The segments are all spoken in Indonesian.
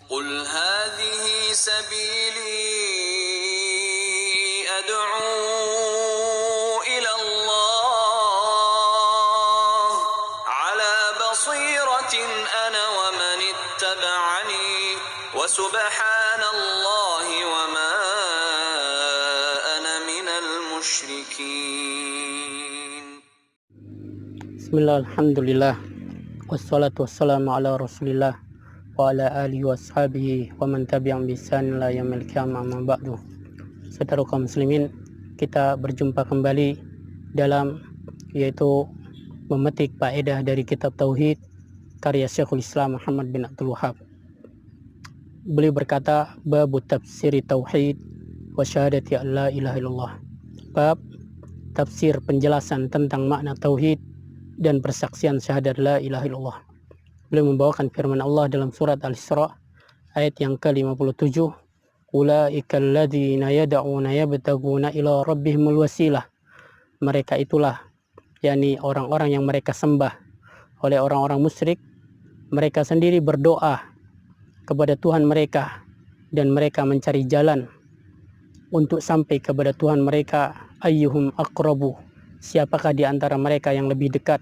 قل هذه سبيلي أدعو إلى الله على بصيرة أنا ومن اتبعني وسبحان الله وما أنا من المشركين. Bismillah, alhamdulillah, wassalatu wassalamu ala rasulillah wa ala alihi wa ashabihi wa man tabi'am bisan la yaumil qiyamah amma ba'du. Saudara kaum muslimin, kita berjumpa kembali dalam yaitu memetik faedah dari kitab Tauhid karya Syekhul Islam Muhammad bin Abdul Wahhab. Beliau berkata, bab tafsiri tauhid wa syahadati an la ilaha illallah. Bab tafsir penjelasan tentang makna tauhid dan persaksian syahadat la ilaha illallah. Beliau membawakan firman Allah dalam surat Al-Isra ayat yang ke-57, ulaikal ladzina yad'una yabtaguna ila rabbihimul wasilah. Mereka itulah, yakni orang-orang yang mereka sembah oleh orang-orang musyrik. Mereka sendiri berdoa kepada Tuhan mereka dan mereka mencari jalan untuk sampai kepada Tuhan mereka. Ayyuhum aqrabu, siapakah di antara mereka yang lebih dekat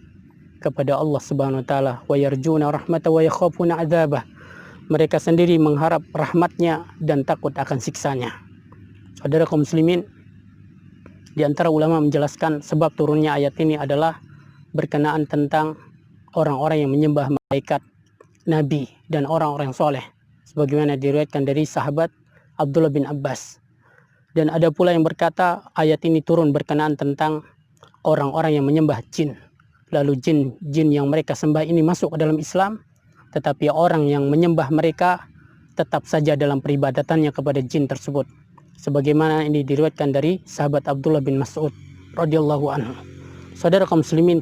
kepada Allah Subhanahu wa taala, wa yarjuna rahmata wa yakhafuna adzabah. Mereka sendiri mengharap rahmatnya dan takut akan siksanya. Saudara kaum muslimin, di antara ulama menjelaskan sebab turunnya ayat ini adalah berkenaan tentang orang-orang yang menyembah malaikat, nabi dan orang-orang soleh, sebagaimana diriwayatkan dari sahabat Abdullah bin Abbas. Dan ada pula yang berkata ayat ini turun berkenaan tentang orang-orang yang menyembah jin. Lalu jin yang mereka sembah ini masuk ke dalam Islam, tetapi orang yang menyembah mereka tetap saja dalam peribadatannya kepada jin tersebut. Sebagaimana ini diriwayatkan dari sahabat Abdullah bin Mas'ud radhiyallahu anhu. Saudara kaum muslimin,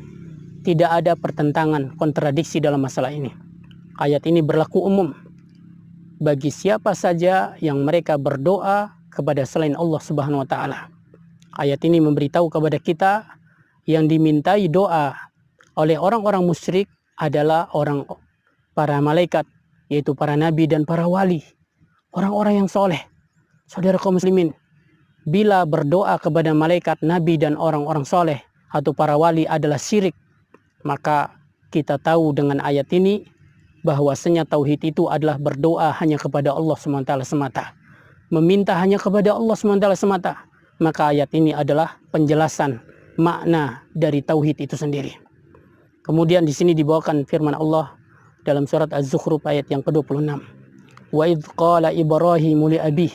tidak ada pertentangan, kontradiksi dalam masalah ini. Ayat ini berlaku umum bagi siapa saja yang mereka berdoa kepada selain Allah Subhanahu wa taala. Ayat ini memberitahu kepada kita yang dimintai doa oleh orang-orang musyrik adalah para malaikat, yaitu para nabi dan para wali, orang-orang yang soleh. Saudara kaum muslimin, bila berdoa kepada malaikat, nabi dan orang-orang soleh atau para wali adalah syirik, maka kita tahu dengan ayat ini bahwasanya tauhid itu adalah berdoa hanya kepada Allah SWT semata, meminta hanya kepada Allah SWT semata. Maka ayat ini adalah penjelasan makna dari tauhid itu sendiri. Kemudian di sini dibawakan firman Allah dalam surat Az-Zukhruf ayat yang ke-26. Wa idz qala Ibrahimu li abih.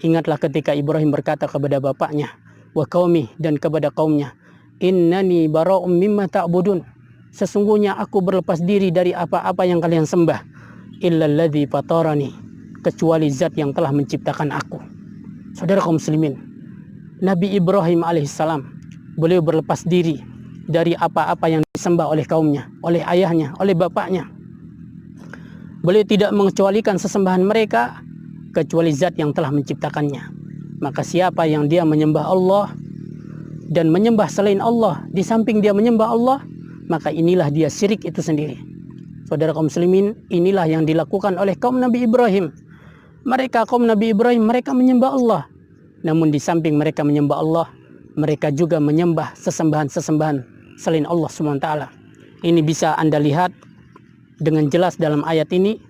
Ingatlah ketika Ibrahim berkata kepada bapaknya, wa qaumi, dan kepada kaumnya, innani bara'um mimma ta'budun. Sesungguhnya aku berlepas diri dari apa-apa yang kalian sembah, illal ladzi fatarani, kecuali zat yang telah menciptakan aku. Saudara kaum muslimin, Nabi Ibrahim alaihissalam, beliau berlepas diri dari apa-apa yang disembah oleh kaumnya, oleh ayahnya, oleh bapaknya. Beliau tidak mengecualikan sesembahan mereka kecuali zat yang telah menciptakannya. Maka siapa yang dia menyembah Allah dan menyembah selain Allah di samping dia menyembah Allah, maka inilah dia syirik itu sendiri. Saudara kaum muslimin, inilah yang dilakukan oleh kaum Nabi Ibrahim. Kaum Nabi Ibrahim, mereka menyembah Allah. Namun di samping mereka menyembah Allah, mereka juga menyembah sesembahan-sesembahan selain Allah SWT. Ini bisa Anda lihat dengan jelas dalam ayat ini,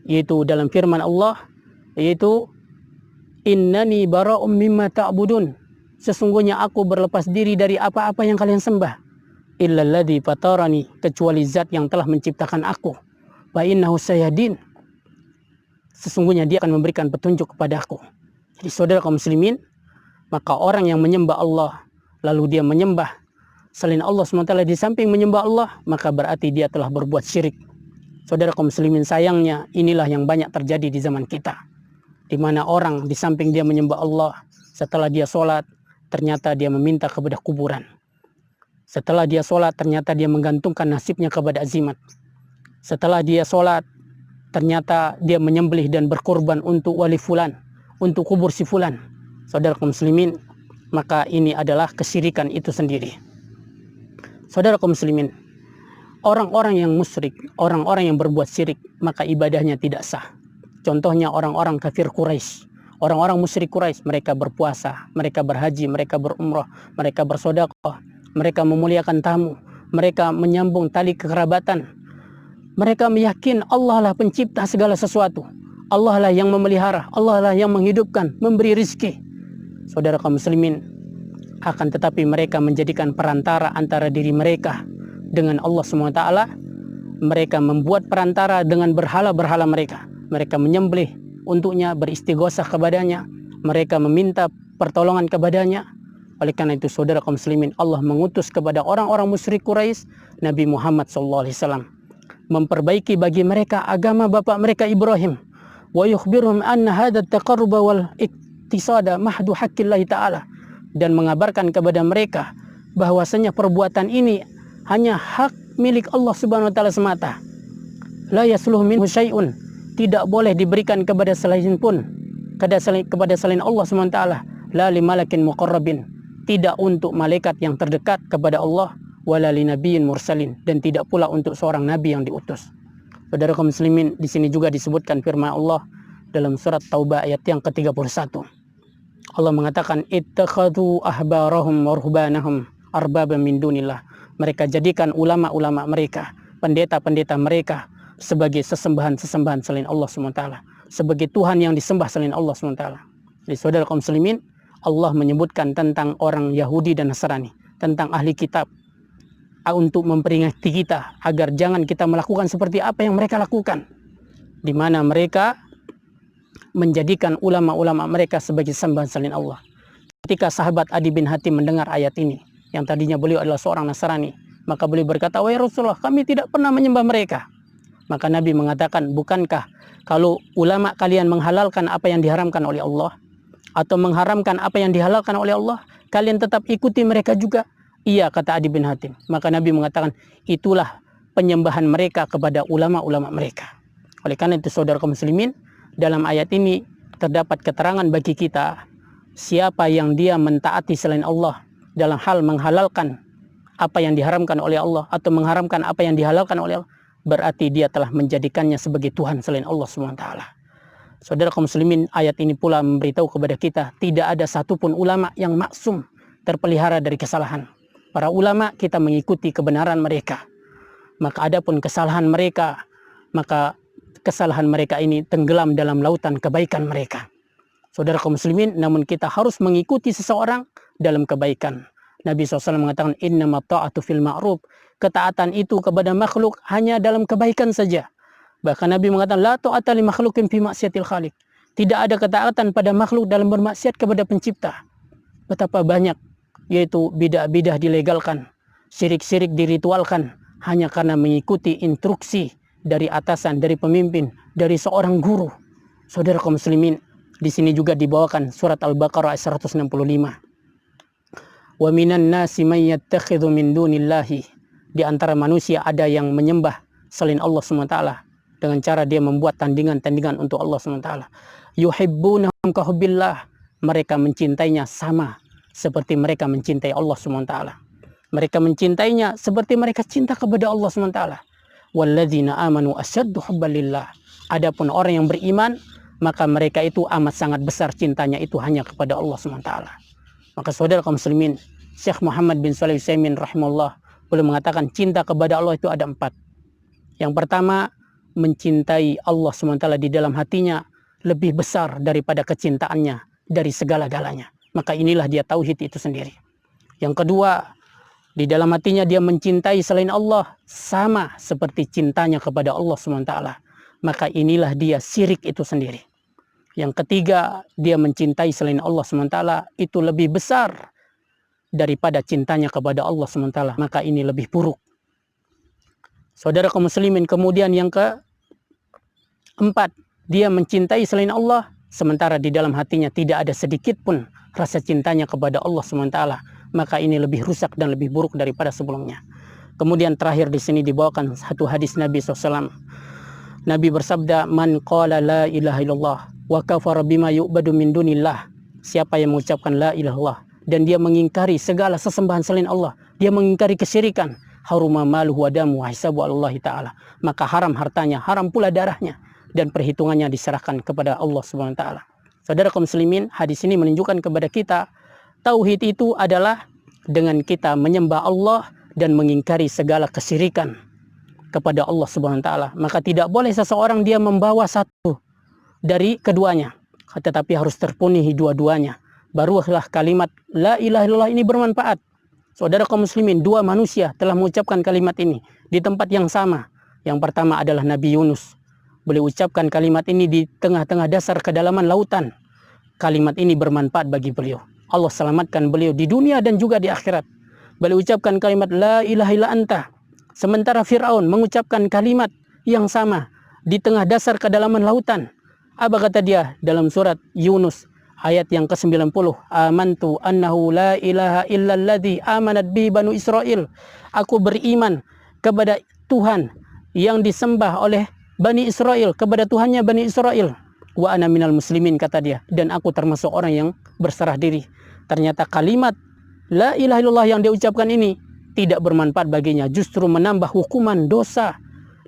yaitu dalam firman Allah, yaitu innani bara'um mimma ta'budun. Sesungguhnya aku berlepas diri dari apa-apa yang kalian sembah. Illal ladzi fatarani, kecuali zat yang telah menciptakan aku. Wa innahu sayahdin, sesungguhnya dia akan memberikan petunjuk kepada aku. Jadi saudara kaum muslimin, maka orang yang menyembah Allah lalu dia menyembah selain Allah SWT di samping menyembah Allah, maka berarti dia telah berbuat syirik. Saudara kaum muslimin, sayangnya inilah yang banyak terjadi di zaman kita, di mana orang di samping dia menyembah Allah, setelah dia sholat ternyata dia meminta kepada kuburan. Setelah dia sholat ternyata dia menggantungkan nasibnya kepada azimat. Setelah dia sholat ternyata dia menyembelih dan berkorban untuk wali fulan, untuk kubur si fulan. Saudara kaum muslimin, maka ini adalah kesyirikan itu sendiri. Saudara kaum muslimin, orang-orang yang musyrik, orang-orang yang berbuat syirik, maka ibadahnya tidak sah. Contohnya orang-orang kafir Quraisy, orang-orang musyrik Quraisy, mereka berpuasa, mereka berhaji, mereka berumrah, mereka bersedekah, mereka memuliakan tamu, mereka menyambung tali kekerabatan. Mereka meyakini Allah lah pencipta segala sesuatu. Allah lah yang memelihara, Allah lah yang menghidupkan, memberi rizki. Saudara kaum muslimin, akan tetapi mereka menjadikan perantara antara diri mereka dengan Allah SWT. Mereka membuat perantara dengan berhala-berhala mereka. Mereka menyembelih untuknya, beristighosah kepadanya. Mereka meminta pertolongan kepadanya. Oleh karena itu saudara kaum muslimin, Allah mengutus kepada orang-orang musyrik Quraisy Nabi Muhammad SAW, memperbaiki bagi mereka agama bapak mereka Ibrahim. Wa yukhbiruhum anna hadha at-taqarruba wal iktisada mahdu haqqillahi ta'ala, dan mengabarkan kepada mereka bahwasanya perbuatan ini hanya hak milik Allah Subhanahu wa taala semata. La yasluh minhu syai'un, tidak boleh diberikan kepada selain pun, kepada selain Allah Subhanahu wa taala. La li malakin muqarrabin, tidak untuk malaikat yang terdekat kepada Allah, wala li nabiyyin mursalin, dan tidak pula untuk seorang nabi yang diutus. Saudara kaum muslimin, di sini juga disebutkan firman Allah dalam surat Taubah ayat yang ke-31. Allah mengatakan ittakhadhu ahbarahum wa ruhbanahum arbaban min dunillah. Mereka jadikan ulama-ulama mereka, pendeta-pendeta mereka sebagai sesembahan-sesembahan selain Allah SWT, sebagai Tuhan yang disembah selain Allah SWT. Jadi saudara kaum muslimin, Allah menyebutkan tentang orang Yahudi dan Nasrani, tentang ahli kitab, untuk memperingati kita agar jangan kita melakukan seperti apa yang mereka lakukan, di mana mereka menjadikan ulama-ulama mereka sebagai sembahan selain Allah. Ketika sahabat Adi bin Hatim mendengar ayat ini, yang tadinya beliau adalah seorang Nasrani, maka beliau berkata, "Wahai Rasulullah, kami tidak pernah menyembah mereka." Maka Nabi mengatakan, "Bukankah kalau ulama kalian menghalalkan apa yang diharamkan oleh Allah, atau mengharamkan apa yang dihalalkan oleh Allah, kalian tetap ikuti mereka juga?" "Iya," kata Adi bin Hatim. Maka Nabi mengatakan, itulah penyembahan mereka kepada ulama-ulama mereka. Oleh karena itu saudara kaum muslimin, dalam ayat ini terdapat keterangan bagi kita, siapa yang dia mentaati selain Allah dalam hal menghalalkan apa yang diharamkan oleh Allah, atau mengharamkan apa yang dihalalkan oleh Allah, berarti dia telah menjadikannya sebagai Tuhan selain Allah SWT. Saudara kaum muslimin, ayat ini pula memberitahu kepada kita, tidak ada satupun ulama yang maksum, terpelihara dari kesalahan. Para ulama, kita mengikuti kebenaran mereka. Maka adapun kesalahan mereka, maka kesalahan mereka ini tenggelam dalam lautan kebaikan mereka. Saudara kaum muslimin, namun kita harus mengikuti seseorang dalam kebaikan. Nabi SAW mengatakan, "Innamat ta'atu fil ma'ruf." Ketaatan itu kepada makhluk hanya dalam kebaikan saja. Bahkan Nabi mengatakan, "La ta'ata li makhlukin fi maksiatil khaliq." Tidak ada ketaatan pada makhluk dalam bermaksiat kepada pencipta. Betapa banyak, yaitu bidah-bidah dilegalkan, syirik-syirik diritualkan, hanya karena mengikuti instruksi dari atasan, dari pemimpin, dari seorang guru. Saudara kaum muslimin, di sini juga dibawakan surat Al-Baqarah ayat 165. "Wa minan nasi may yattakhidhu min dunillahi." Di antara manusia ada yang menyembah selain Allah SWT dengan cara dia membuat tandingan-tandingan untuk Allah SWT. "Yuhibbunahum ka hubbillah." Mereka mencintainya sama seperti mereka mencintai Allah SWT. Mereka mencintainya seperti mereka cinta kepada Allah SWT. "Walladzina amanu asyaddu hubban lillah." Adapun orang yang beriman, maka mereka itu amat sangat besar cintanya itu hanya kepada Allah SWT. Maka saudara kaum muslimin, Syekh Muhammad bin Shalih Al-Utsaimin rahimahullah beliau mengatakan cinta kepada Allah itu ada 4. Yang pertama, mencintai Allah SWT di dalam hatinya lebih besar daripada kecintaannya dari segala-galanya. Maka inilah dia tauhid itu sendiri. Yang kedua, di dalam hatinya dia mencintai selain Allah sama seperti cintanya kepada Allah SWT. Maka inilah dia syirik itu sendiri. Yang ketiga, dia mencintai selain Allah SWT itu lebih besar daripada cintanya kepada Allah SWT. Maka ini lebih buruk. Saudara kaum muslimin, kemudian yang keempat, dia mencintai selain Allah sementara di dalam hatinya tidak ada sedikit pun rasa cintanya kepada Allah SWT. Maka ini lebih rusak dan lebih buruk daripada sebelumnya. Kemudian terakhir di sini dibawakan satu hadis Nabi SAW. Nabi bersabda, "Man qala la ilaha illallah wa kafara bima yu'badu min dunillah." Siapa yang mengucapkan la ilaha illallah dan dia mengingkari segala sesembahan selain Allah, dia mengingkari kesyirikan, haruma maluhu wa damu wa hisabu Allah Ta'ala, maka haram hartanya, haram pula darahnya, dan perhitungannya diserahkan kepada Allah Subhanahu wa taala. Saudara kaum muslimin, hadis ini menunjukkan kepada kita tauhid itu adalah dengan kita menyembah Allah dan mengingkari segala kesyirikan kepada Allah Subhanahu wa taala. Maka tidak boleh seseorang dia membawa satu dari keduanya, tetapi harus terpenuhi dua-duanya. Barulah kalimat la ilaha illallah ini bermanfaat. Saudara kaum muslimin, dua manusia telah mengucapkan kalimat ini di tempat yang sama. Yang pertama adalah Nabi Yunus. Beliau ucapkan kalimat ini di tengah-tengah dasar kedalaman lautan. Kalimat ini bermanfaat bagi beliau. Allah selamatkan beliau di dunia dan juga di akhirat. Beliau ucapkan kalimat la ilaha illa anta. Sementara Fir'aun mengucapkan kalimat yang sama di tengah dasar kedalaman lautan. Apa kata dia dalam surat Yunus ayat yang ke-90? Amantu annahu la ilaha illalladzi amanat bi banu Israel. Aku beriman kepada Tuhan yang disembah oleh Bani Israel, kepada Tuhannya Bani Israel. Wa ana minal muslimin, kata dia, dan aku termasuk orang yang berserah diri. Ternyata kalimat la ilaha illallah yang dia ucapkan ini tidak bermanfaat baginya, justru menambah hukuman dosa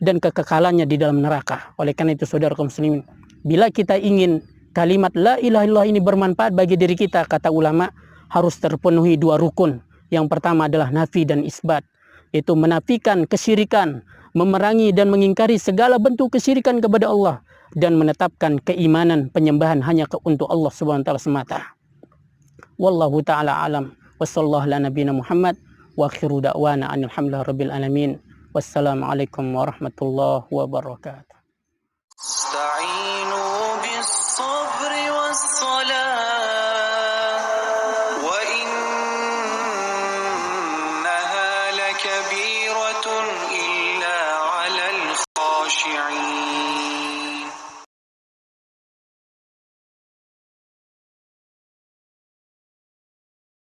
dan kekekalannya di dalam neraka. Oleh karena itu saudara kaum muslimin, bila kita ingin kalimat la ilaha illallah ini bermanfaat bagi diri kita, kata ulama, harus terpenuhi dua rukun. Yang pertama adalah nafi dan isbat, yaitu menafikan kesyirikan, memerangi dan mengingkari segala bentuk kesyirikan kepada Allah, dan menetapkan keimanan penyembahan hanya untuk Allah Subhanahu wa taala semata. Wallahu taala alam. Wassallallahu ala nabiyina Muhammad wa akhiru da'wana alhamdulillahi rabbil alamin. Wassalamualaikum warahmatullahi wabarakatuh. استعينوا بالصبر والصلاة